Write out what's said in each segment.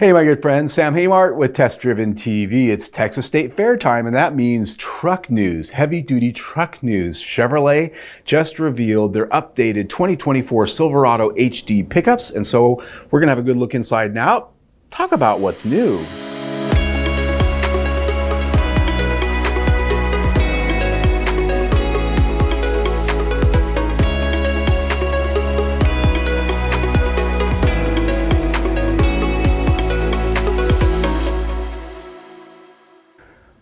Hey my good friends, Sam Haymart with Test Driven TV. It's Texas State Fair time, and that means truck news, heavy duty truck news. Chevrolet just revealed their updated 2024 Silverado HD pickups, and so we're gonna have a good look inside now. Talk about what's new.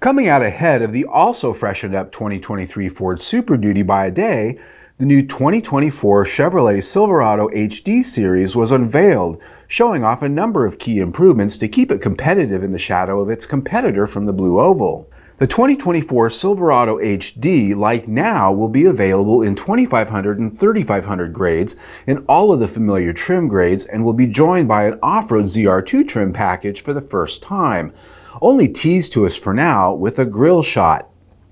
Coming out ahead of the also freshened up 2023 Ford Super Duty by a day, the new 2024 Chevrolet Silverado HD series was unveiled, showing off a number of key improvements to keep it competitive in the shadow of its competitor from the Blue Oval. The 2024 Silverado HD, like now, will be available in 2500 and 3500 grades in all of the familiar trim grades and will be joined by an off-road ZR2 trim package for the first time, only teased to us for now with a grille shot.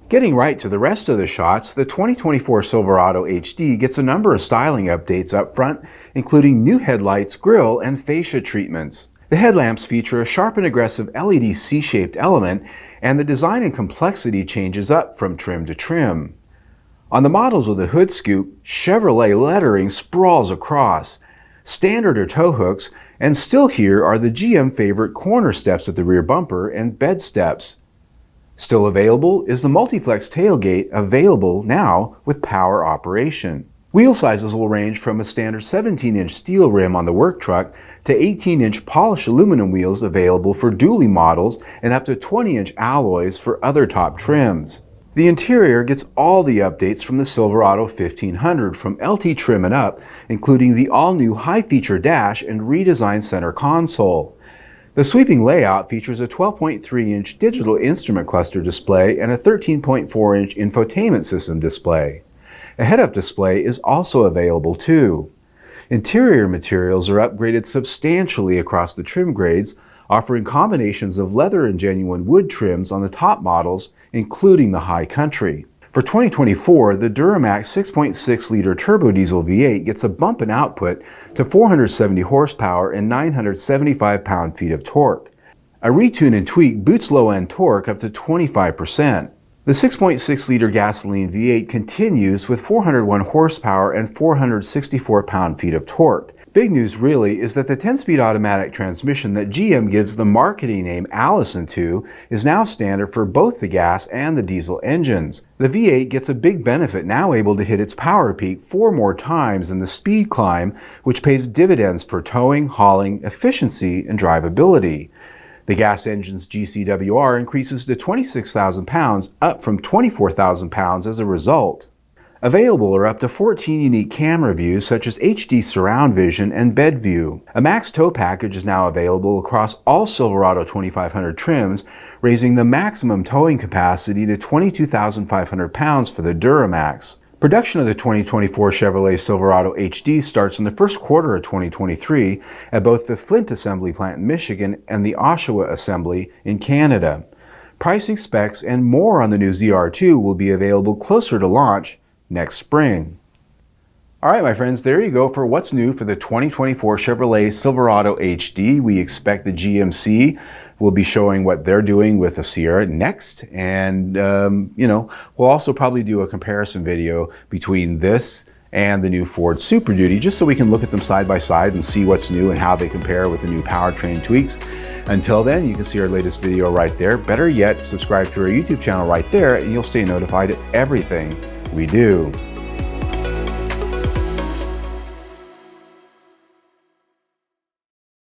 Getting right to the rest of the shots, the 2024 Silverado HD gets a number of styling updates up front, including new headlights, grille, and fascia treatments. The headlamps feature a sharp and aggressive LED C-shaped element, and the design and complexity changes up from trim to trim. On the models with a hood scoop, Chevrolet lettering sprawls across. Standard are tow hooks, and still here are the GM favorite corner steps at the rear bumper and bed steps. Still available is the Multiplex Tailgate, available now with power operation. Wheel sizes will range from a standard 17-inch steel rim on the work truck to 18-inch polished aluminum wheels available for dually models and up to 20-inch alloys for other top trims. The interior gets all the updates from the Silverado 1500 from LT trim and up, including the all-new high-feature dash and redesigned center console. The sweeping layout features a 12.3-inch digital instrument cluster display and a 13.4-inch infotainment system display. A head-up display is also available too. Interior materials are upgraded substantially across the trim grades, offering combinations of leather and genuine wood trims on the top models, including the High Country. For 2024, the Duramax 6.6-liter turbo diesel V8 gets a bump in output to 470 horsepower and 975 pound-feet of torque. A retune and tweak boosts low-end torque up to 25%. The 6.6-liter gasoline V8 continues with 401 horsepower and 464 pound-feet of torque. Big news really is that the 10-speed automatic transmission that GM gives the marketing name Allison to is now standard for both the gas and the diesel engines. The V8 gets a big benefit, now able to hit its power peak 4 more times in the speed climb, which pays dividends for towing, hauling, efficiency, and drivability. The gas engine's GCWR increases to 26,000 pounds, up from 24,000 pounds as a result. Available are up to 14 unique camera views such as HD surround vision and bed view. A max tow package is now available across all Silverado 2500 trims, raising the maximum towing capacity to 22,500 pounds for the Duramax. Production of the 2024 Chevrolet Silverado HD starts in the first quarter of 2023 at both the Flint Assembly Plant in Michigan and the Oshawa Assembly in Canada. Pricing, specs, and more on the new ZR2 will be available closer to launch next spring. All right, my friends, there you go for what's new for the 2024 Chevrolet Silverado HD. We expect the GMC will be showing what they're doing with the Sierra next, and we'll also probably do a comparison video between this and the new Ford Super Duty, just so we can look at them side by side and see what's new and how they compare with the new powertrain tweaks. Until then, you can see our latest video right there. Better yet, subscribe to our YouTube channel right there, and you'll stay notified of everything we do.